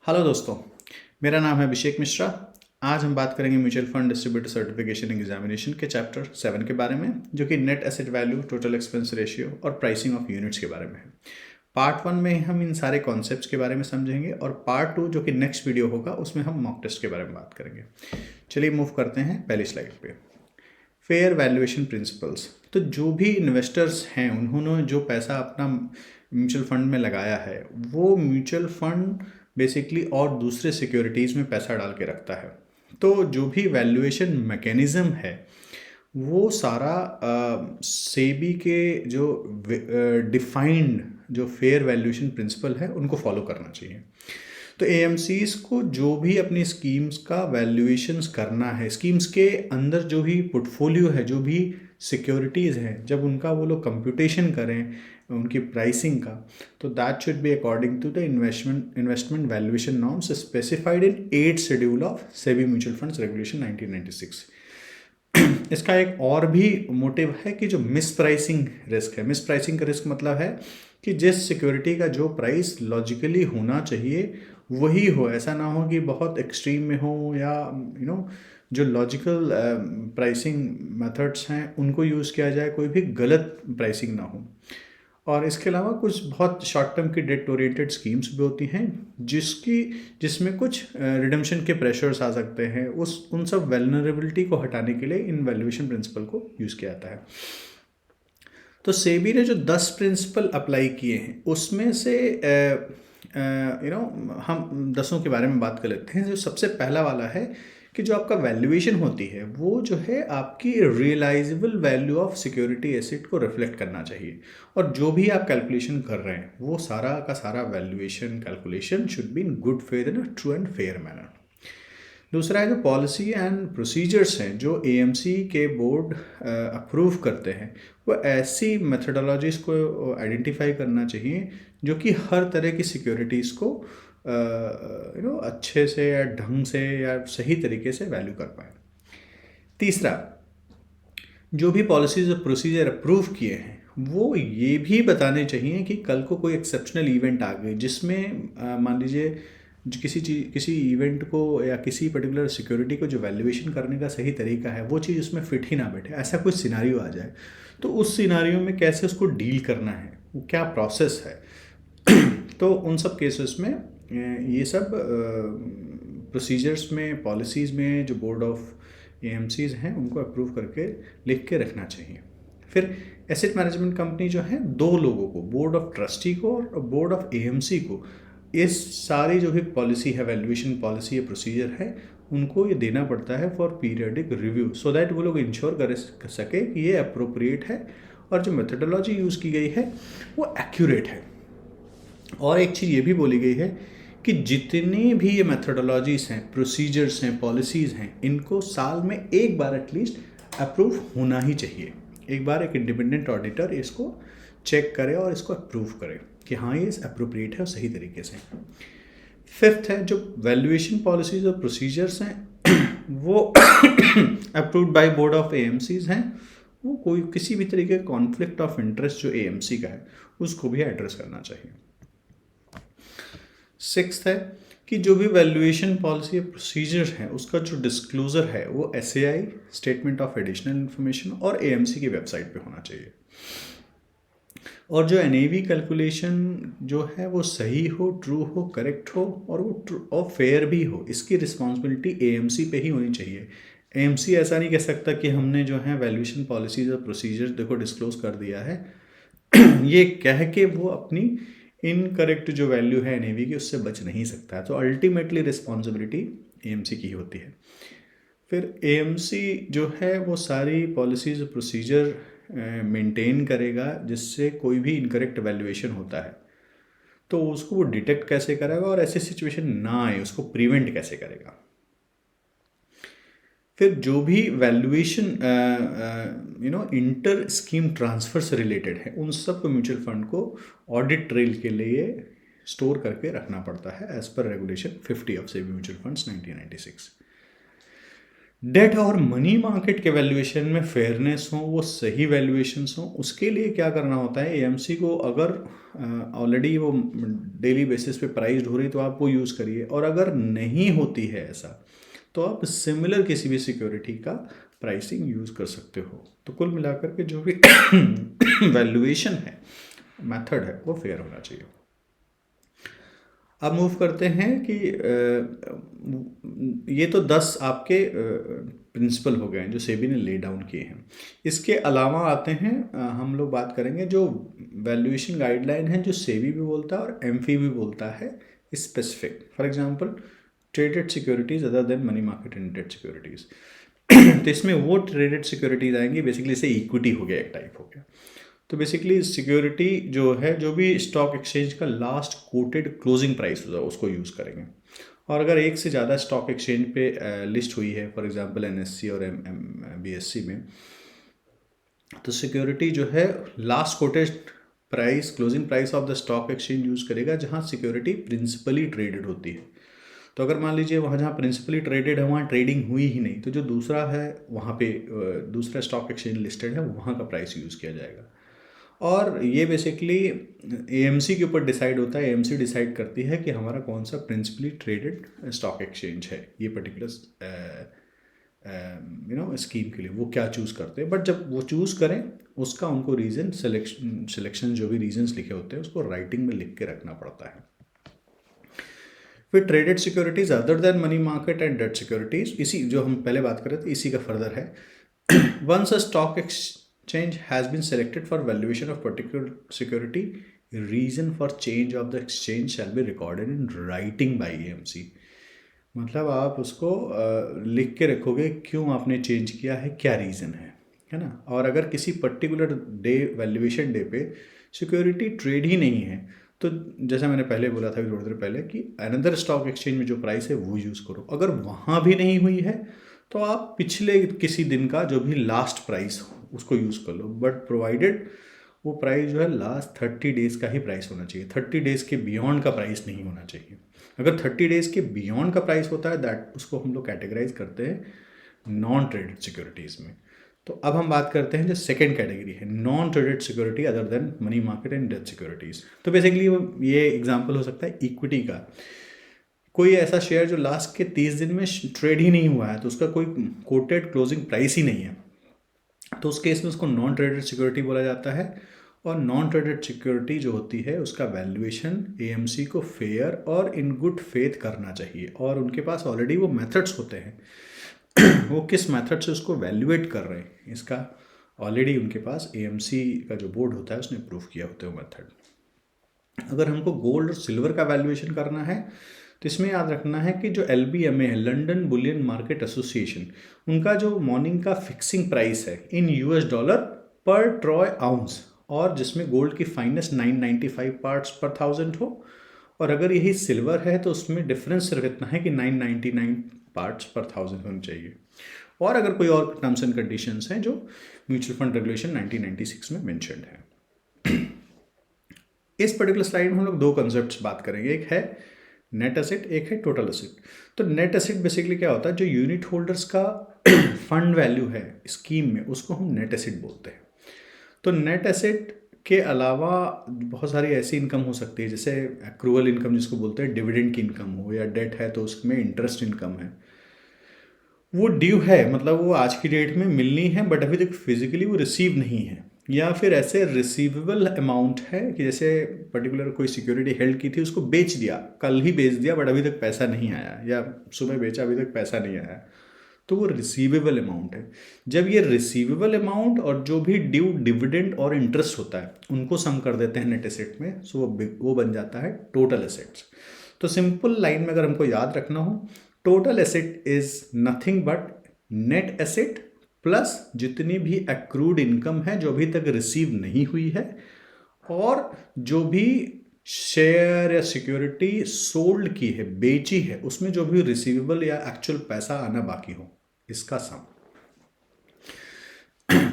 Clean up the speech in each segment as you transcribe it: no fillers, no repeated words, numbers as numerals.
Hello दोस्तों, मेरा नाम है अभिषेक मिश्रा। आज हम बात करेंगे mutual fund distributor certification examination के चैप्टर 7 के बारे में, जो कि net asset value, total expense ratio और प्राइसिंग ऑफ यूनिट्स के बारे में है। पार्ट 1 में हम इन सारे कॉन्सेप्ट्स के बारे में समझेंगे और पार्ट 2 जो कि नेक्स्ट वीडियो होगा उसमें हम मॉक टेस्ट के बारे में बात करेंगे। चलिए मूव करते हैं पहली स्लाइड पे। Fair valuation principles. तो जो भी इन्वेस्टर्स हैं उन्होंने जो पैसा अपना म्यूचुअल फंड में लगाया है, वो म्यूचुअल फंड बेसिकली और दूसरे सिक्योरिटीज़ में पैसा डाल के रखता है। तो जो भी वैल्यूएशन मैकेनिज़्म है वो सारा सेबी के जो डिफाइंड जो फेयर वैल्यूएशन प्रिंसिपल है उनको फॉलो करना चाहिए। तो एएमसीज को जो भी अपनी स्कीम्स का वैल्यूएशंस करना है, स्कीम्स के अंदर जो भी पोर्टफोलियो है, जो भी सिक्योरिटीज़ हैं, जब उनका वो लोग कंप्यूटेशन करें उनकी प्राइसिंग का, तो that should be according to the investment valuation norms specified in 8th schedule of SEBI mutual funds regulation 1996। इसका एक और भी मोटिव है कि जो मिस प्राइसिंग रिस्क है, मिस प्राइसिंग का रिस्क मतलब है कि जिस सिक्योरिटी का जो प्राइस लॉजिकली होना चाहिए वही हो, ऐसा ना हो कि बहुत एक्सट्रीम में हो, या जो लॉजिकल प्राइसिंग मेथड्स हैं उनको यूज़ किया जाए, कोई भी गलत प्राइसिंग ना हो। और इसके अलावा कुछ बहुत शॉर्ट टर्म की डेट ओरिएंटेड स्कीम्स भी होती हैं जिसमें कुछ रिडम्पशन के प्रेशर्स आ सकते हैं। उन सब वेलनरेबिलिटी को हटाने के लिए इन वैल्यूएशन प्रिंसिपल को यूज़ किया जाता है। तो सेबी ने जो 10 प्रिंसिपल अप्लाई किए हैं उसमें से हम 10 के बारे में बात कर लेते हैं। जो सबसे पहला वाला है कि जो आपका वैल्यूएशन होती है वो जो है आपकी realisable value of security asset को रिफ्लेक्ट करना चाहिए, और जो भी आप कैलकुलेशन कर रहे हैं वो सारा का सारा valuation calculation should be in good fair, in a true and fair manner. दूसरा है जो पॉलिसी एंड प्रोसीजर्स हैं जो एएमसी के बोर्ड अप्रूव करते हैं, वो ऐसी मेथडोलॉजीज़ को आइडेंटिफाई करना चाहिए जो कि हर तरह की सिक्योरिटीज़ को अच्छे से या ढंग से या सही तरीके से वैल्यू कर पाए। तीसरा, जो भी पॉलिसीज और प्रोसीजर अप्रूव किए हैं वो ये भी बताने चाहिए कि कल को कोई एक्सेप्शनल इवेंट आ गई जिसमें मान लीजिए किसी इवेंट को या किसी पर्टिकुलर सिक्योरिटी को जो वैल्यूएशन करने का सही तरीका है वो चीज़ उसमें फिट ही ना बैठे, ऐसा कोई सिनारियो आ जाए, तो उस सिनारियो में कैसे उसको डील करना है, वो क्या प्रोसेस है। तो उन सब केसेस में ये सब प्रोसीजर्स में, पॉलिसीज़ में जो बोर्ड ऑफ एएमसीज हैं उनको अप्रूव करके लिख के रखना चाहिए। फिर एसेट मैनेजमेंट कंपनी जो है, 2 लोगों को, बोर्ड ऑफ ट्रस्टी को और बोर्ड ऑफ एएमसी को, इस सारी जो भी पॉलिसी है, वैल्यूएशन पॉलिसी या प्रोसीजर है, उनको ये देना पड़ता है for periodic review, so that वो लोग इंश्योर कर सके कि ये अप्रोप्रिएट है और जो मेथडोलॉजी यूज़ की गई है वो एक्यूरेट है। और एक चीज़ ये भी बोली गई है कि जितनी भी ये मेथडोलॉजीज़ हैं, प्रोसीजर्स हैं, पॉलिसीज़ हैं, इनको साल में एक बार एटलीस्ट अप्रूव होना ही चाहिए। एक बार एक इंडिपेंडेंट ऑडिटर इसको चेक करे और इसको अप्रूव करे कि हाँ ये अप्रोप्रिएट है और सही तरीके से। फिफ्थ है जो वैल्यूएशन पॉलिसीज और प्रोसीजर्स हैं वो approved by board of AMCs हैं, वो कोई किसी भी तरीके का कॉन्फ्लिक्ट ऑफ इंटरेस्ट जो एएमसी का है उसको भी एड्रेस करना चाहिए। सिक्स्थ है कि जो भी वैल्यूएशन पॉलिसी या प्रोसीजर है उसका जो डिस्क्लोजर है वो SAI, statement of additional information, और एएमसी की वेबसाइट पे होना चाहिए। और जो एनएवी कैलकुलेशन जो है वो सही हो, ट्रू हो, करेक्ट हो, और वो ट्रू और फेयर भी हो, इसकी रिस्पॉन्सिबिलिटी एएमसी पे ही होनी चाहिए। एएमसी ऐसा नहीं कह सकता कि हमने जो है वैल्यूएशन पॉलिसीज और प्रोसीजर देखो डिस्क्लोज कर दिया है ये कह के वो अपनी इनकरेक्ट जो वैल्यू है एनएवी की उससे बच नहीं सकता है। तो अल्टीमेटली रिस्पॉन्सिबिलिटी एएमसी की ही होती है। फिर एएमसी जो है वो सारी पॉलिसीज और प्रोसीजर मेंटेन करेगा जिससे कोई भी इनकरेक्ट वैल्यूएशन होता है तो उसको वो डिटेक्ट कैसे करेगा और ऐसी सिचुएशन ना आए उसको प्रिवेंट कैसे करेगा। फिर जो भी वैल्यूएशन इंटर स्कीम ट्रांसफ़र से रिलेटेड है उन सब को म्यूचुअल फंड को ऑडिट ट्रेल के लिए स्टोर करके रखना पड़ता है as per regulation 50 of SEBI mutual funds 1996। Debt और मनी मार्केट के वैल्यूएशन में फेयरनेस हो, वो सही वैल्यूएशंस हो, उसके लिए क्या करना होता है, एएमसी को अगर ऑलरेडी वो डेली बेसिस पे प्राइस्ड हो रही तो आप वो यूज़ करिए, और अगर नहीं होती है ऐसा तो आप सिमिलर किसी भी सिक्योरिटी का प्राइसिंग यूज़ कर सकते हो। तो कुल मिलाकर के जो भी वैल्यूएशन है, मेथड है, वो फेयर होना चाहिए। अब मूव करते हैं कि ये तो 10 आपके प्रिंसिपल हो गए हैं जो सेबी ने ले डाउन किए हैं। इसके अलावा आते हैं हम लोग बात करेंगे जो वैल्यूएशन गाइडलाइन है जो सेबी भी बोलता है और एमफी भी बोलता है specific. For example traded securities other than money market and debt securities. तो इसमें वो ट्रेडेड सिक्योरिटीज़ आएंगी, बेसिकली इसे इक्विटी हो गया, एक टाइप हो गया। तो बेसिकली सिक्योरिटी जो है, जो भी स्टॉक एक्सचेंज का लास्ट कोटेड क्लोजिंग प्राइस होगा उसको यूज़ करेंगे। और अगर एक से ज़्यादा स्टॉक एक्सचेंज पे लिस्ट हुई है, फॉर एग्जांपल एनएससी और बीएससी में, तो सिक्योरिटी जो है last coated price, closing price of the stock exchange use करेगा जहाँ सिक्योरिटी प्रिंसिपली ट्रेडेड होती है। तो अगर मान लीजिए वहाँ जहाँ प्रिंसिपली ट्रेडेड है वहाँ ट्रेडिंग हुई ही नहीं, तो जो दूसरा है वहाँ पे दूसरा स्टॉक एक्सचेंज लिस्टेड है वहाँ का प्राइस यूज़ किया जाएगा। और ये बेसिकली एएमसी के ऊपर डिसाइड होता है। एएमसी डिसाइड करती है कि हमारा कौन सा प्रिंसिपली ट्रेडेड स्टॉक एक्सचेंज है ये पर्टिकुलर स्कीम के लिए, वो क्या चूज़ करते हैं। बट जब वो चूज़ करें उसका उनको रीज़न सिलेक्शन जो भी रीजंस लिखे होते हैं उसको राइटिंग में लिख के रखना पड़ता है। फिर traded securities other than money market and debt securities, इसी जो हम पहले बात कर रहे थे इसी का फर्दर है। Once a stock exchange has been selected for valuation of particular security, reason for change of the exchange shall be recorded in writing by AMC। मतलब आप उसको लिख के रखोगे क्यों आपने चेंज किया है, क्या रीज़न है ना। और अगर किसी पर्टिकुलर डे, वैल्यूएशन डे पे सिक्योरिटी ट्रेड ही नहीं है, तो जैसा मैंने पहले बोला था थोड़ी देर पहले कि अनदर स्टॉक एक्सचेंज में जो प्राइस है वो यूज़ करो। अगर वहाँ भी नहीं हुई है तो आप पिछले किसी दिन का जो भी लास्ट प्राइस हो उसको यूज़ कर लो, बट प्रोवाइडेड वो प्राइस जो है लास्ट 30 डेज़ का ही प्राइस होना चाहिए। 30 डेज़ के बियॉन्ड का प्राइस नहीं होना चाहिए। अगर 30 डेज़ के बियॉन्ड का प्राइस होता है दैट उसको हम लोग कैटेगराइज करते हैं नॉन ट्रेडेड सिक्योरिटीज़ में। तो अब हम बात करते हैं जो सेकेंड कैटेगरी है, non traded security other than money market and debt securities. तो बेसिकली ये एग्जाम्पल हो सकता है इक्विटी का। कोई ऐसा शेयर जो लास्ट के 30 दिन में ट्रेड ही नहीं हुआ है, तो उसका कोई कोटेड क्लोजिंग प्राइस ही नहीं है, तो उस केस में उसको नॉन ट्रेडेड सिक्योरिटी बोला जाता है। और नॉन ट्रेडेड सिक्योरिटी जो होती है उसका वैल्यूएशन एएमसी को फेयर और इन गुड फेथ करना चाहिए, और उनके पास ऑलरेडी वो मेथड्स होते हैं वो किस मेथड से उसको वैल्यूएट कर रहे हैं इसका ऑलरेडी उनके पास एएमसी का जो बोर्ड होता है उसने प्रूव किया होता है वो मेथड। अगर हमको गोल्ड और सिल्वर का वैल्यूएशन करना है तो इसमें याद रखना है कि जो LBMA है, लंदन बुलियन मार्केट एसोसिएशन, उनका जो मॉर्निंग का फिक्सिंग प्राइस है इन $US पर ट्रॉय आउंस, और जिसमें गोल्ड की फाइनेस्ट 995 पार्ट्स पर 1000 हो, और अगर यही सिल्वर है तो उसमें डिफरेंस सिर्फ इतना है कि 999 पार्ट्स पर 1000 होनी चाहिए। और अगर कोई और टर्म्स एंड कंडीशंस हैं जो म्यूचुअल फंड रेगुलेशन 1996 में मेंशन्ड है। इस पर्टिकुलर स्लाइड में हम लोग दो कंसेप्ट बात करेंगे, एक है नेट एसेट, एक है टोटल एसेट। तो नेट एसेट बेसिकली क्या होता है, जो यूनिट होल्डर्स का फंड वैल्यू है स्कीम में उसको हम नेट एसेट बोलते हैं। तो नेट एसेट के अलावा बहुत सारी ऐसी इनकम हो सकती है जैसे एक्रूअल इनकम जिसको बोलते हैं, डिविडेंड की इनकम हो, या डेट है तो उसमें इंटरेस्ट इनकम है, वो ड्यू है, मतलब वो आज की डेट में मिलनी है बट अभी तक फिजिकली वो रिसीव नहीं है। या फिर ऐसे रिसीवेबल अमाउंट है कि जैसे पर्टिकुलर कोई सिक्योरिटी हेल्ड की थी उसको बेच दिया, कल ही बेच दिया बट अभी तक पैसा नहीं आया, या सुबह बेचा अभी तक पैसा नहीं आया, तो वो रिसीवेबल अमाउंट है। जब ये रिसीवेबल अमाउंट और जो भी ड्यू डिविडेंड और इंटरेस्ट होता है उनको सम कर देते हैं नेट एसेट में, सो वो बन जाता है टोटल एसेट्स। तो सिंपल लाइन में अगर हमको याद रखना हो, total asset is nothing but net asset plus जितनी भी एक्रूड इनकम है जो अभी तक रिसीव नहीं हुई है, और जो भी शेयर या सिक्योरिटी सोल्ड की है, बेची है, उसमें जो भी रिसीवेबल या एक्चुअल पैसा आना बाकी हो, इसका सम।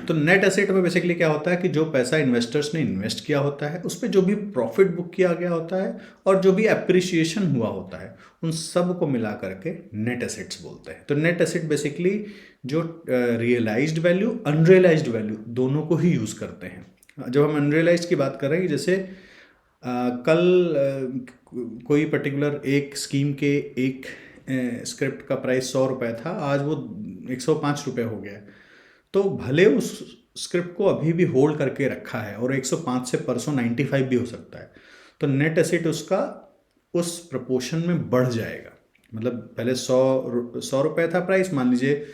तो नेट एसेट में बेसिकली क्या होता है कि जो पैसा इन्वेस्टर्स ने इन्वेस्ट किया होता है उस पर जो भी प्रॉफिट बुक किया गया होता है और जो भी एप्रिसिएशन हुआ होता है उन सब को मिला करके नेट एसेट्स बोलते हैं। तो नेट एसेट बेसिकली जो रियलाइज्ड वैल्यू अनरियलाइज्ड वैल्यू दोनों को ही यूज़ करते हैं। जब हम अनरियलाइज्ड की बात कर रहे हैं, जैसे कल कोई पर्टिकुलर एक स्कीम के एक स्क्रिप्ट का प्राइस 100 रुपये था, आज वो 105 रुपये हो गया है। तो भले उस स्क्रिप्ट को अभी भी होल्ड करके रखा है और 105 से परसों 95 भी हो सकता है, तो नेट एसेट उसका उस प्रपोर्शन में बढ़ जाएगा। मतलब पहले 100 रुपये था प्राइस, मान लीजिए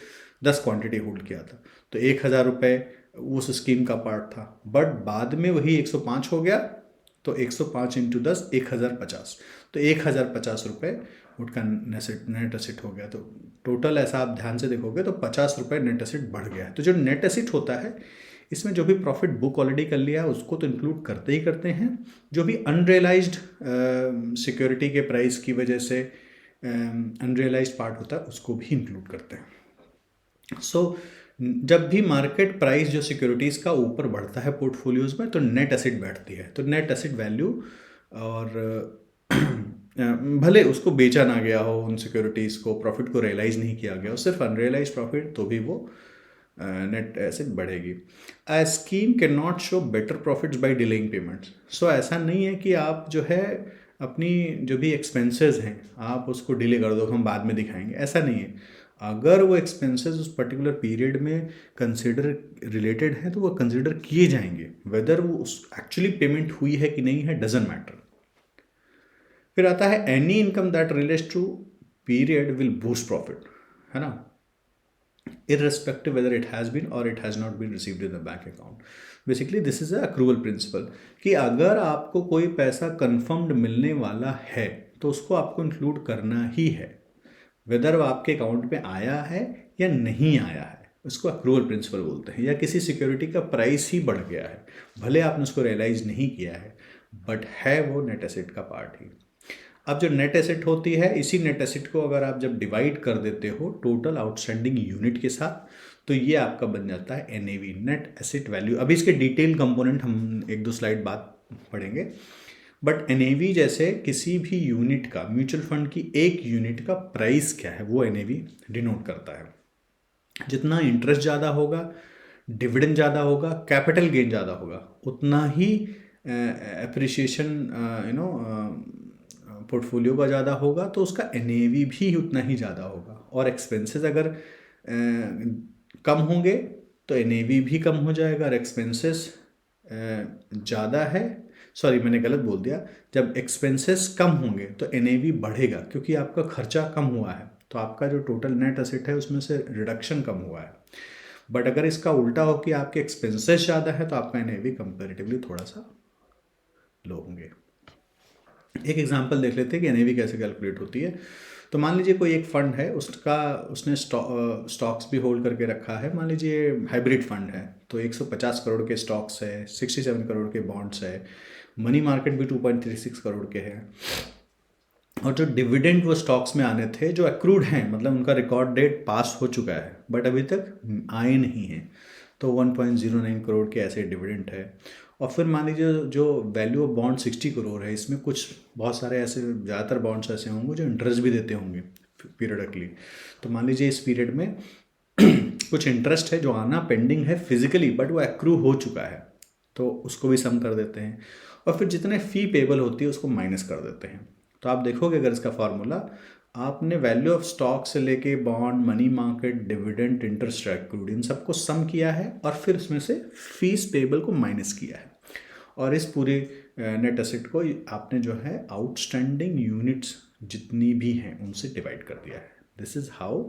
10 क्वांटिटी होल्ड किया था तो 1000 रुपये उस स्कीम का पार्ट था, बट बाद में वही 105 हो गया तो 105 इंटू 10 1050, तो 1050 रुपये उसका नेट एसेट हो गया। तो टोटल ऐसा आप ध्यान से देखोगे तो 50 रुपये नेट एसेट बढ़ गया है। तो जो नेट एसेट होता है इसमें जो भी प्रॉफिट बुक ऑलरेडी कर लिया है उसको तो इंक्लूड करते ही करते हैं, जो भी अनरियलाइज्ड सिक्योरिटी के प्राइस की वजह से अनरियलाइज्ड पार्ट होता है उसको भी इंक्लूड करते हैं। सो जब भी मार्केट प्राइस जो सिक्योरिटीज़ का ऊपर बढ़ता है पोर्टफोलियोज़ में तो नेट एसेट बैठती है। तो नेट एसेट वैल्यू, और भले उसको बेचा ना गया हो, उन सिक्योरिटीज़ को प्रॉफिट को रियलाइज़ नहीं किया गया हो, सिर्फ अनरियलाइज प्रॉफिट, तो भी वो नेट एसेट बढ़ेगी। A scheme can not show better profits by delaying payments. So ऐसा नहीं है कि आप जो है अपनी जो भी एक्सपेंसेस हैं आप उसको डिले कर दो, हम बाद में दिखाएंगे, ऐसा नहीं है। अगर वो एक्सपेंसेस उस पर्टिकुलर पीरियड में कंसिडर रिलेटेड हैं तो वो कंसिडर किए जाएंगे, वेदर वो उस एक्चुअली पेमेंट हुई है कि नहीं है डजेंट मैटर। फिर आता है any income that relates to period will boost profit, है ना, irrespective whether it has been or it has not been received in the bank account. Basically this is a accrual principle कि अगर आपको कोई पैसा confirmed मिलने वाला है तो उसको आपको इंक्लूड करना ही है, वेदर वो आपके अकाउंट में आया है या नहीं आया है, उसको अक्रूवल प्रिंसिपल बोलते हैं। या किसी सिक्योरिटी का प्राइस ही बढ़ गया है, भले आपने उसको रियलाइज नहीं किया है, बट है वो नेट एसेट का पार्ट ही। अब जो नेट एसेट होती है, इसी नेट एसेट को अगर आप जब डिवाइड कर देते हो टोटल आउटस्टैंडिंग यूनिट के साथ, तो ये आपका बन जाता है एनएवी, नेट एसेट वैल्यू। अभी इसके डिटेल कंपोनेंट हम एक दो स्लाइड बाद पढ़ेंगे, बट एनएवी जैसे किसी भी यूनिट का, म्यूचुअल फंड की एक यूनिट का प्राइस क्या है वो एनएवी डिनोट करता है। जितना इंटरेस्ट ज़्यादा होगा, डिविडेंड ज़्यादा होगा, कैपिटल गेन ज़्यादा होगा, उतना ही एप्रिसिएशन पोर्टफोलियो का ज़्यादा होगा, तो उसका एनएवी भी उतना ही ज़्यादा होगा। और एक्सपेंसेस अगर कम होंगे तो एनएवी भी कम हो जाएगा। और एक्सपेंसेस ज़्यादा है, सॉरी मैंने गलत बोल दिया, जब एक्सपेंसेस कम होंगे तो एनएवी बढ़ेगा, क्योंकि आपका खर्चा कम हुआ है तो आपका जो टोटल नेट एसेट है उसमें से रिडक्शन कम हुआ है। बट अगर इसका उल्टा हो कि आपके एक्सपेंसेस ज़्यादा है तो आपका एनएवी कंपेरेटिवली थोड़ा सा लो होंगे। एक एग्जांपल देख लेते हैं कि एनएवी कैसे कैलकुलेट होती है। तो मान लीजिए कोई एक फंड है, उसने स्टॉक्स भी होल्ड करके रखा है। मान लीजिए हाइब्रिड फंड है, तो 150 करोड़ के स्टॉक्स है, 67 करोड़ के बॉन्ड्स है, मनी मार्केट भी 2.36 करोड़ के हैं, और जो डिविडेंड वो स्टॉक्स में आने थे जो एक्रूड हैं, मतलब उनका रिकॉर्ड डेट पास हो चुका है बट अभी तक आए नहीं हैं, तो 1.09 करोड़ के ऐसे डिविडेंड है। और फिर मान लीजिए जो वैल्यू ऑफ बॉन्ड 60 करोड़ है, इसमें कुछ बहुत सारे ऐसे ज़्यादातर बॉन्ड्स ऐसे होंगे जो इंटरेस्ट भी देते होंगे पीरियडिकली। तो मान लीजिए इस पीरियड में कुछ इंटरेस्ट है जो आना पेंडिंग है फिजिकली, बट वो एक्रू हो चुका है, तो उसको भी सम कर देते हैं। और फिर जितने फ़ी पेबल होती है उसको माइनस कर देते हैं। तो आप देखोगे अगर इसका फार्मूला, आपने वैल्यू ऑफ स्टॉक से लेके bond, money market, dividend, interest accrued, इन सबको सम किया है और फिर उसमें से फीस पेबल को माइनस किया है, और इस पूरी नेट एसेट को आपने जो है आउटस्टैंडिंग यूनिट्स जितनी भी हैं उनसे डिवाइड कर दिया है। दिस इज़ हाउ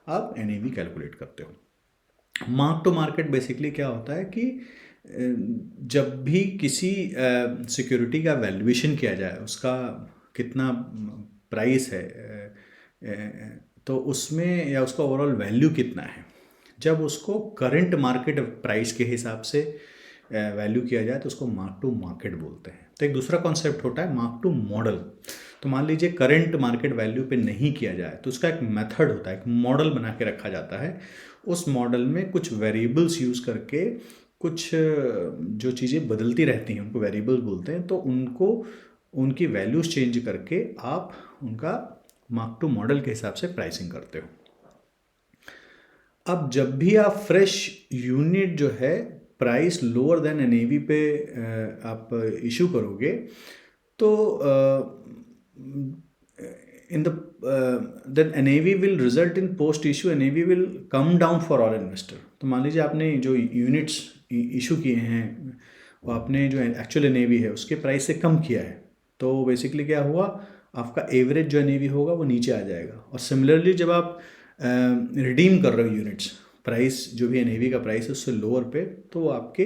आप एनएवी कैलकुलेट करते हो। मार्क टू मार्केट बेसिकली क्या होता है कि जब भी किसी सिक्योरिटी का वैल्यूएशन किया जाए, उसका कितना प्राइस है तो उसमें, या उसका ओवरऑल वैल्यू कितना है, जब उसको करंट मार्केट प्राइस के हिसाब से वैल्यू किया जाए तो उसको मार्क टू मार्केट बोलते हैं। तो एक दूसरा कॉन्सेप्ट होता है मार्क टू मॉडल। तो मान लीजिए करंट मार्केट वैल्यू पे नहीं किया जाए तो उसका एक मेथड होता है, एक मॉडल बना के रखा जाता है। उस मॉडल में कुछ वेरिएबल्स यूज़ करके कुछ जो चीज़ें बदलती रहती हैं उनको वेरिएबल्स बोलते हैं, तो उनको उनकी वैल्यूज़ चेंज करके आप उनका मार्क टू मॉडल के हिसाब से प्राइसिंग करते हो। अब जब भी आप फ्रेश यूनिट जो है प्राइस लोअर देन एनएवी पे आप इशू करोगे तो in the then NAV will result in post issue NAV will come down for all investor. तो मान लीजिए आपने जो यूनिट्स इशू किए हैं वो आपने जो एक्चुअल एनएवी है उसके प्राइस से कम किया है, तो बेसिकली क्या हुआ, आपका एवरेज जो एनएवी होगा वो नीचे आ जाएगा। और सिमिलरली जब आप रिडीम कर रहे हो यूनिट्स, प्राइस जो भी एनएवी का प्राइस है उससे लोअर पे, तो वो आपके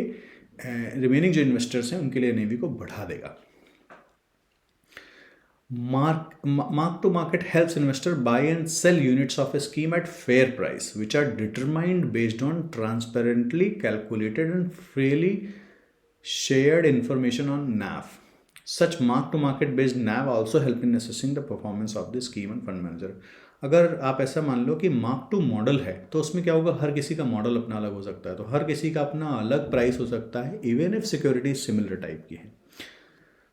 रिमेनिंग जो इन्वेस्टर्स हैं उनके लिए एनएवी को बढ़ा देगा। Mark to market helps investor buy and sell units of a scheme at fair price, which are determined based on transparently calculated and freely shared information on NAV. Such mark to market based NAV also help in assessing the performance of the scheme and fund manager. अगर आप ऐसा मान लो कि mark to model है तो उसमें क्या होगा, हर किसी का मॉडल अपना अलग हो सकता है, तो हर किसी का अपना अलग प्राइस हो सकता है even if security similar type की है।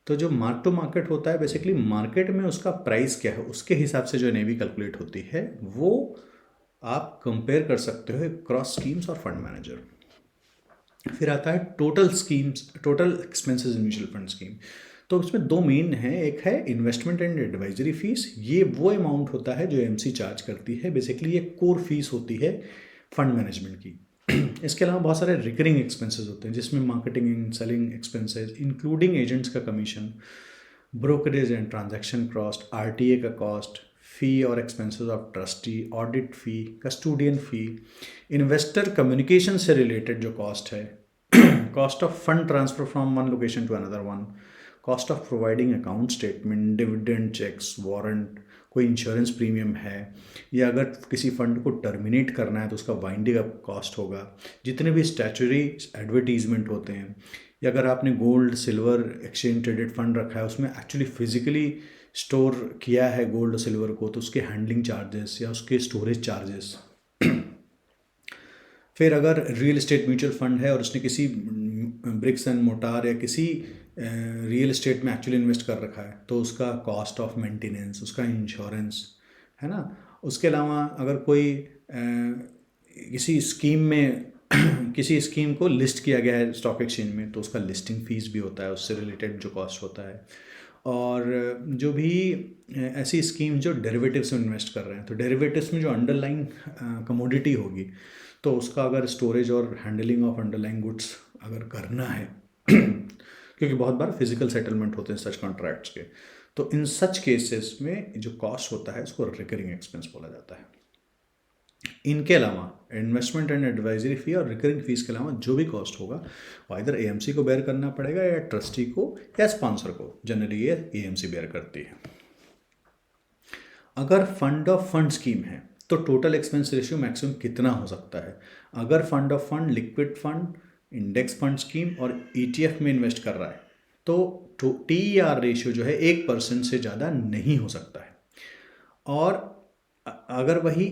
तो जो मार्क टू मार्केट होता है बेसिकली मार्केट में उसका प्राइस क्या है उसके हिसाब से जो एनएवी कैलकुलेट होती है वो आप कंपेयर कर सकते हो क्रॉस स्कीम्स और फंड मैनेजर। फिर आता है total schemes, total expenses in mutual fund scheme. तो इसमें दो मेन हैं, एक है इन्वेस्टमेंट एंड एडवाइजरी फीस, ये वो अमाउंट होता है जो एमसी चार्ज करती है, बेसिकली ये कोर फीस होती है फंड मैनेजमेंट की। इसके अलावा बहुत सारे रिकरिंग एक्सपेंसेस होते हैं जिसमें marketing and selling expenses including agents का commission, brokerage and transaction cost, RTA का कॉस्ट, फी और expenses of trustee, audit fee, custodian fee, investor communication से रिलेटेड जो कॉस्ट है, cost of fund transfer from one location to another one, cost of providing account statement, dividend cheques, warrant, कोई insurance premium है, या अगर किसी fund को terminate करना है तो उसका वाइंडिंग अप कॉस्ट होगा, जितने भी स्टैचुरी एडवर्टीजमेंट होते हैं, या अगर आपने gold silver exchange traded fund रखा है उसमें एक्चुअली फिजिकली स्टोर किया है गोल्ड सिल्वर को तो उसके हैंडलिंग चार्जेस या उसके स्टोरेज चार्जेस। फिर अगर रियल एस्टेट म्यूचुअल फंड है और उसने किसी ब्रिक्स एंड मोटार या किसी रियल एस्टेट में एक्चुअली इन्वेस्ट कर रखा है तो उसका कॉस्ट ऑफ मेंटेनेंस, उसका इंश्योरेंस है ना। उसके अलावा अगर कोई किसी स्कीम में किसी स्कीम को लिस्ट किया गया है स्टॉक एक्सचेंज में तो उसका लिस्टिंग फीस भी होता है, उससे रिलेटेड जो कॉस्ट होता है। और जो भी ऐसी स्कीम जो डेरिवेटिव्स में इन्वेस्ट कर रहे हैं तो डेरिवेटिव्स में जो अंडरलाइंग कमोडिटी होगी तो उसका अगर स्टोरेज और हैंडलिंग ऑफ अंडरलाइंग गुड्स अगर करना है क्योंकि बहुत बार फिजिकल सेटलमेंट होते हैं सच कॉन्ट्रैक्ट्स के, तो इन सच केसेस में जो कॉस्ट होता है उसको रिकरिंग एक्सपेंस बोला जाता है। इनके अलावा इन्वेस्टमेंट एंड एडवाइजरी फी और रिकरिंग फीस के अलावा जो भी कॉस्ट होगा वो इधर एएमसी को बेयर करना पड़ेगा या ट्रस्टी को या स्पॉन्सर को, जनरली ये एएमसी बेयर करती है। अगर फंड ऑफ फंड स्कीम है तो टोटल एक्सपेंस रेशियो मैक्सिमम कितना हो सकता है? अगर fund of fund, liquid fund, index fund scheme और ईटीएफ में इन्वेस्ट कर रहा है तो टीईआर रेशियो जो है 1% से ज़्यादा नहीं हो सकता है। और अगर वही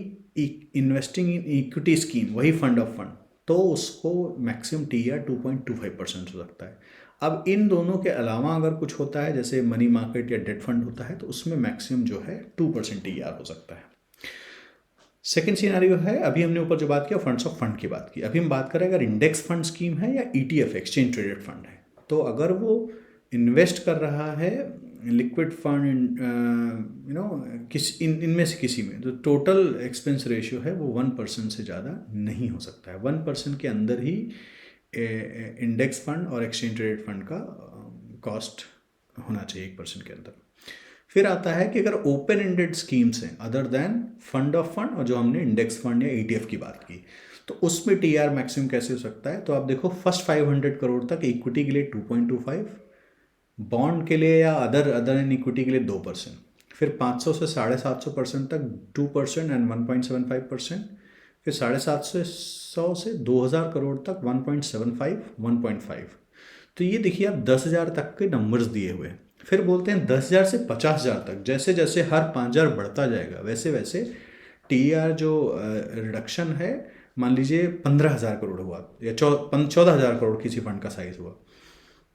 इन्वेस्टिंग इन इक्विटी स्कीम, वही फंड ऑफ फंड, तो उसको मैक्सिमम टीईआर 2.25% हो सकता है। अब इन दोनों के अलावा अगर कुछ होता है जैसे मनी मार्केट या डेट फंड होता है तो उसमें मैक्सिमम जो है 2% टीईआर हो सकता है। सेकेंड सिनेरियो है, अभी हमने ऊपर जो बात किया फंड्स ऑफ फंड की बात की, अभी हम बात करें अगर इंडेक्स फंड स्कीम है या ईटीएफ एक्सचेंज ट्रेडेड फंड है, तो अगर वो इन्वेस्ट कर रहा है लिक्विड फंड इनमें से किसी में, तो टोटल एक्सपेंस रेशियो है वो 1% से ज़्यादा नहीं हो सकता है। 1% के अंदर ही इंडेक्स फंड और एक्सचेंज ट्रेडेड फंड का कॉस्ट होना चाहिए 1% के अंदर। फिर आता है कि अगर ओपन एंडेड स्कीम्स हैं other than fund of fund और जो हमने इंडेक्स फंड या ईटीएफ की बात की, तो उसमें टीआर मैक्सिमम कैसे हो सकता है? तो आप देखो फर्स्ट 500 करोड़ तक इक्विटी के लिए 2.25, बॉन्ड के लिए या अदर एन इक्विटी के लिए 2%, फिर 500 से 750% तक 2% एंड 1.75%, फिर 750 से 2000 करोड़ तक 1.75, 1.5। तो ये देखिए आप 10,000 तक के नंबर्स दिए हुए हैं। फिर बोलते हैं 10,000 से 50,000 तक, जैसे जैसे हर 5,000 बढ़ता जाएगा वैसे वैसे TER जो रिडक्शन है, मान लीजिए 15,000 करोड़ हुआ या 14,000 करोड़ किसी फंड का साइज हुआ,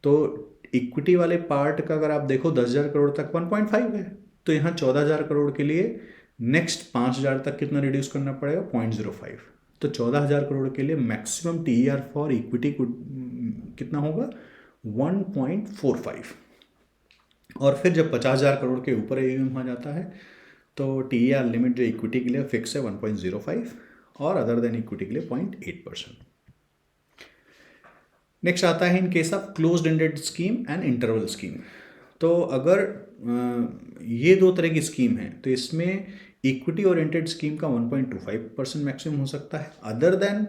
तो इक्विटी वाले पार्ट का अगर आप देखो 10,000 करोड़ तक 1.5 है, तो यहाँ 14,000 करोड़ के लिए नेक्स्ट 5,000 तक कितना रिड्यूस करना पड़ेगा, 0.05। तो 14,000 करोड़ के लिए मैक्सिमम TER फॉर इक्विटी कितना होगा, 1.45। और फिर जब 50,000 करोड़ के ऊपर AUM आ जाता है तो TER लिमिट जो इक्विटी के लिए फिक्स है 1.05 और अदर देन इक्विटी के लिए 0.8%। नेक्स्ट आता है in case of closed ended scheme and interval scheme. तो अगर ये दो तरह की स्कीम है तो इसमें इक्विटी ओरिएंटेड स्कीम का 1.25% मैक्सिमम हो सकता है, अदर देन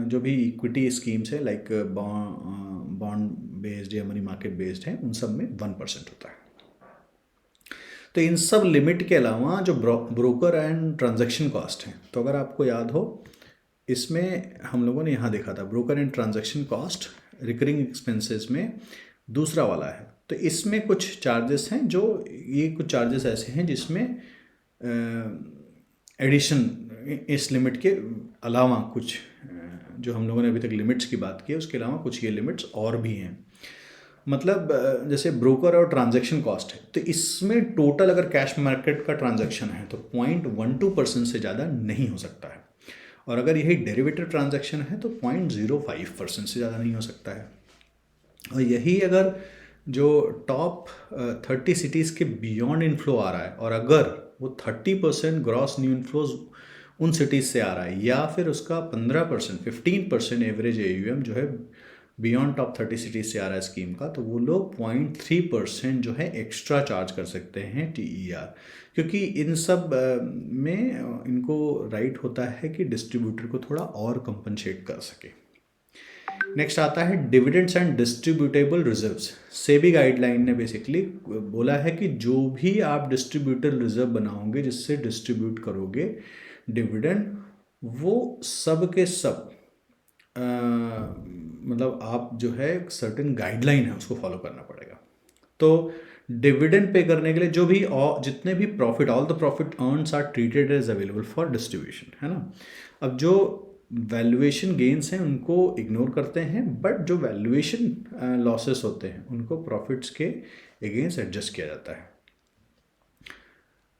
जो भी इक्विटी स्कीम्स है लाइक बॉन्ड बेस्ड या मनी मार्केट बेस्ड है उन सब में 1% होता है। तो इन सब लिमिट के अलावा जो ब्रोकर एंड ट्रांजैक्शन कॉस्ट है, तो अगर आपको याद हो इसमें हम लोगों ने यहाँ देखा था broker and transaction cost recurring expenses में दूसरा वाला है। तो इसमें कुछ चार्जेस हैं, जो ये कुछ चार्जेस ऐसे हैं जिसमें एडिशन इस लिमिट के अलावा कुछ जो हम लोगों ने अभी तक लिमिट्स की बात की है उसके अलावा कुछ ये लिमिट्स और भी हैं। मतलब जैसे ब्रोकर और ट्रांजैक्शन कॉस्ट है, तो इसमें टोटल अगर कैश मार्केट का ट्रांजैक्शन है तो 0.12% से ज़्यादा नहीं हो सकता है, और अगर यही डेरिवेटिव ट्रांजैक्शन है तो 0.05% से ज़्यादा नहीं हो सकता है। और यही अगर जो टॉप 30 सिटीज़ के बियॉन्ड इनफ्लो आ रहा है और अगर वो 30% ग्रॉस न्यू इनफ्लोज उन सिटीज़ से आ रहा है या फिर उसका 15% एवरेज AUM जो है बियॉन्ड टॉप 30 सिटीज़ से आ रहा है स्कीम का, तो वो लोग 0.3% जो है एक्स्ट्रा चार्ज कर सकते हैं TER, क्योंकि इन सब में इनको राइट होता है कि डिस्ट्रीब्यूटर को थोड़ा और कंपनसेट कर सके। नेक्स्ट आता है dividends and distributable reserves. SEBI guideline ने बेसिकली बोला है कि जो भी आप डिस्ट्रीब्यूटर रिजर्व बनाओगे जिससे डिस्ट्रीब्यूट करोगे डिविडेंड, वो सब के सब मतलब आप जो है सर्टेन गाइडलाइन है उसको फॉलो करना पड़ेगा। तो डिविडेंड पे करने के लिए जो भी जितने भी profit, all the profit earns are treated as available for distribution, है ना। अब जो वैल्यूएशन गेन्स हैं उनको इग्नोर करते हैं, बट जो वैल्यूएशन लॉसेस होते हैं उनको प्रॉफिट्स के अगेंस्ट एडजस्ट किया जाता है।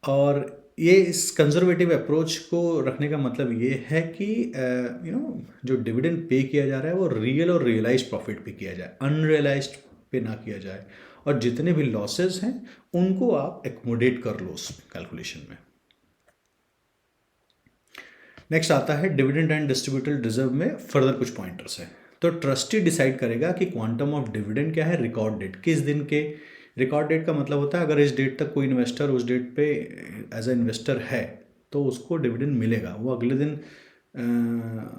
और ये इस कंजर्वेटिव अप्रोच को रखने का मतलब ये है कि जो डिविडेंड पे किया जा रहा है वो रियल और रियलाइज्ड प्रॉफिट पे किया जाए, अनरियलाइज्ड पे ना किया जाए, और जितने भी लॉसेस हैं उनको आप एकोमोडेट कर लो उस कैलकुलेशन में। नेक्स्ट आता है डिविडेंड एंड डिस्ट्रीब्यूटेड रिजर्व में फर्दर कुछ पॉइंटर्स हैं। तो ट्रस्टी डिसाइड करेगा कि क्वांटम ऑफ डिविडेंड क्या है, रिकॉर्ड डेट किस दिन के, रिकॉर्ड डेट का मतलब होता है अगर इस डेट तक कोई इन्वेस्टर उस डेट पे एज ए इन्वेस्टर है तो उसको डिविडेंड मिलेगा, वो अगले दिन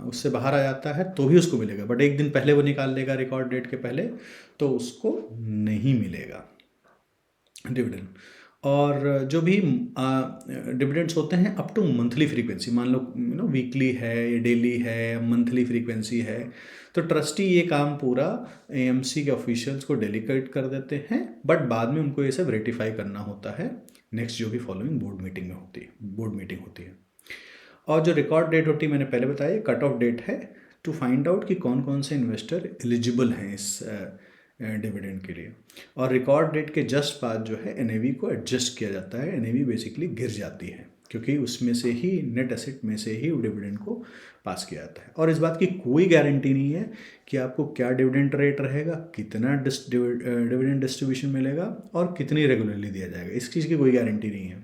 उससे बाहर आ जाता है तो भी उसको मिलेगा, बट एक दिन पहले वो निकाल लेगा रिकॉर्ड डेट के पहले तो उसको नहीं मिलेगा डिविडेंड। और जो भी डिविडेंड्स होते हैं अप टू मंथली फ्रीक्वेंसी, मान लो वीकली है या डेली है या मंथली फ्रीक्वेंसी है, तो ट्रस्टी ये काम पूरा AMC के ऑफिशियल्स को डेलीगेट कर देते हैं, बट बाद में उनको ये सब रेटिफाई करना होता है नेक्स्ट जो भी फॉलोइंग बोर्ड मीटिंग होती है। और जो रिकॉर्ड डेट होती है मैंने पहले बताया, कट ऑफ डेट है टू फाइंड आउट कि कौन कौन से इन्वेस्टर एलिजिबल हैं इस डिविडेंड के लिए। और रिकॉर्ड डेट के जस्ट बाद जो है NAV को एडजस्ट किया जाता है, NAV बेसिकली गिर जाती है क्योंकि उसमें से ही नेट एसेट में से ही डिविडेंड को पास किया जाता है। और इस बात की कोई गारंटी नहीं है कि आपको क्या डिविडेंड रेट रहेगा, कितना डिविडेंड डिस्ट्रीब्यूशन मिलेगा और कितनी रेगुलरली दिया जाएगा, इस चीज़ की कोई गारंटी नहीं है।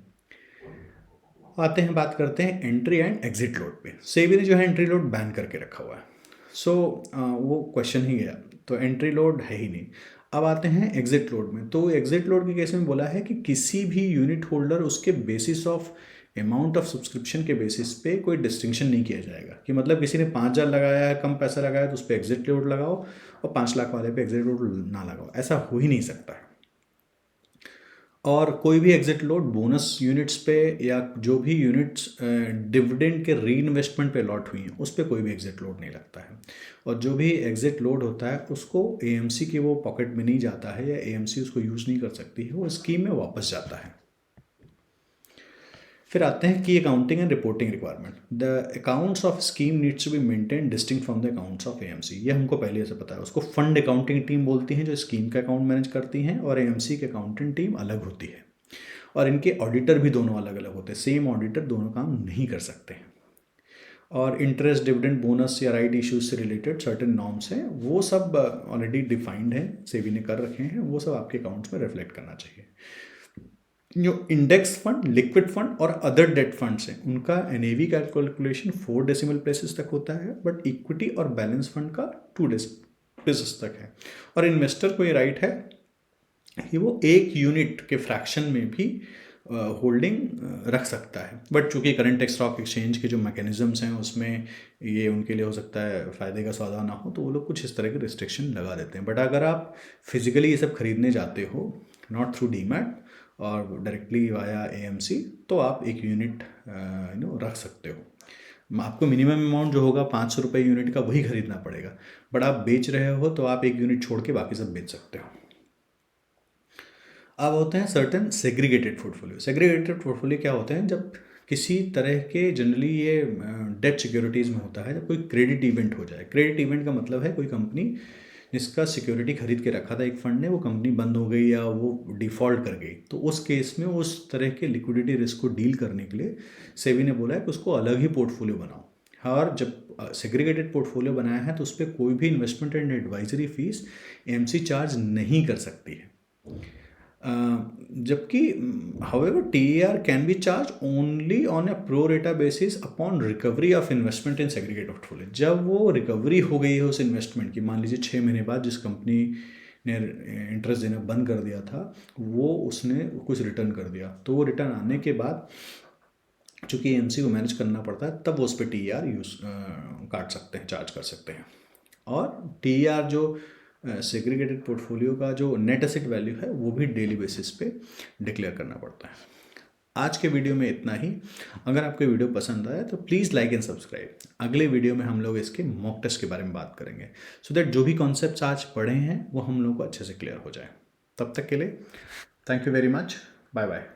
आते हैं, बात करते हैं एंट्री एंड एग्जिट लोड पे। सेबी ने जो है एंट्री लोड बैन करके रखा हुआ है, सो वो क्वेश्चन ही गया, तो एंट्री लोड है ही नहीं। अब आते हैं एग्जिट लोड में। तो एग्जिट लोड के केस में बोला है कि किसी भी यूनिट होल्डर उसके basis of amount of subscription के बेसिस पे कोई डिस्टिंक्शन नहीं किया जाएगा कि मतलब किसी ने 5,000 लगाया है, कम पैसा लगाया तो उस पर एग्जिट लोड लगाओ और 5 लाख वाले पे एग्जिट लोड ना लगाओ, ऐसा हो ही नहीं सकता है। और कोई भी एग्जिट लॉट बोनस यूनिट्स पे या जो भी यूनिट्स डिविडेंड के री इन्वेस्टमेंट पे लॉट हुई हैं उस पर कोई भी एग्जिट लॉट नहीं लगता है। और जो भी एग्जिट लॉट होता है उसको एएमसी के वो पॉकेट में नहीं जाता है या एएमसी उसको यूज़ नहीं कर सकती है, वो स्कीम में वापस जाता है। फिर आते हैं की accounting and reporting requirement. The accounts of scheme needs to be maintain distinct from the accounts of AMC. ये हमको पहले से पता है। उसको फंड अकाउंटिंग टीम बोलती हैं जो स्कीम का अकाउंट मैनेज करती हैं, और एएमसी के अकाउंटिंग टीम अलग होती है। और इनके ऑडिटर भी दोनों अलग अलग होते हैं। सेम ऑडिटर दोनों काम नहीं कर सकते हैं। और इंटरेस्ट, डिविडेंड, बोनस या राइट इश्यूज से रिलेटेड सर्टेन नॉर्म्स हैं, वो सब ऑलरेडी डिफाइंड हैं, सेबी ने कर रखे हैं, वो सब आपके अकाउंट्स में रिफ्लेक्ट करना चाहिए। जो इंडेक्स फंड, लिक्विड फंड और अदर डेट फंड्स हैं उनका एनएवी कैलकुलेशन 4 डेसिमल प्लेसेस तक होता है, बट इक्विटी और बैलेंस फंड का 2 प्लेसेस तक है। और इन्वेस्टर को ये राइट है कि वो 1 यूनिट के फ्रैक्शन में भी होल्डिंग रख सकता है। बट चूंकि करंट स्टॉक एक्सचेंज के जो मैकेनिज्म्स हैं उसमें ये उनके लिए हो सकता है फ़ायदे का सौदा ना हो, तो वो लोग कुछ इस तरह के रिस्ट्रिक्शन लगा देते हैं। बट अगर आप फिजिकली ये सब खरीदने जाते हो, नॉट थ्रू डीमैट और डायरेक्टली वाया एएमसी, तो आप 1 यूनिट रख सकते हो। आपको मिनिमम अमाउंट जो होगा 500 रुपये यूनिट का, वही खरीदना पड़ेगा। बट आप बेच रहे हो तो आप 1 यूनिट छोड़ के बाकी सब बेच सकते हो। अब होते हैं certain segregated portfolio. Segregated portfolio क्या होते हैं? जब किसी तरह के, जनरली ये डेट सिक्योरिटीज़ में होता है, जब कोई क्रेडिट इवेंट हो जाए। क्रेडिट इवेंट का मतलब है कोई कंपनी जिसका सिक्योरिटी खरीद के रखा था एक फ़ंड ने, वो कंपनी बंद हो गई या वो डिफ़ॉल्ट कर गई, तो उस केस में उस तरह के लिक्विडिटी रिस्क को डील करने के लिए सेबी ने बोला है कि उसको अलग ही पोर्टफोलियो बनाओ। और जब सेग्रीगेटेड पोर्टफोलियो बनाया है तो उस पर कोई भी investment and advisory fees AMC charge नहीं कर सकती है। जबकि however TER can be charge only on A pro रेटा basis upon recovery of investment in segregated portfolio. जब वो रिकवरी हो गई है उस इन्वेस्टमेंट की, मान लीजिए 6 महीने बाद जिस कंपनी ने इंटरेस्ट देना बंद कर दिया था, वो उसने कुछ रिटर्न कर दिया, तो वो रिटर्न आने के बाद चूँकि एएमसी को मैनेज करना पड़ता है, तब वो उस पर TER यूज़ काट सकते हैं, चार्ज कर सकते हैं। और TER जो सेग्रीगेटेड पोर्टफोलियो का जो नेट एसेट वैल्यू है वो भी डेली बेसिस पे डिक्लेयर करना पड़ता है। आज के वीडियो में इतना ही। अगर आपको वीडियो पसंद आया तो प्लीज़ लाइक एंड सब्सक्राइब। अगले वीडियो में हम लोग इसके मॉक टेस्ट के बारे में बात करेंगे, सो दैट जो भी कॉन्सेप्ट्स आज पढ़े हैं वो हम लोग को अच्छे से क्लियर हो जाए। तब तक के लिए thank you very much. Bye bye.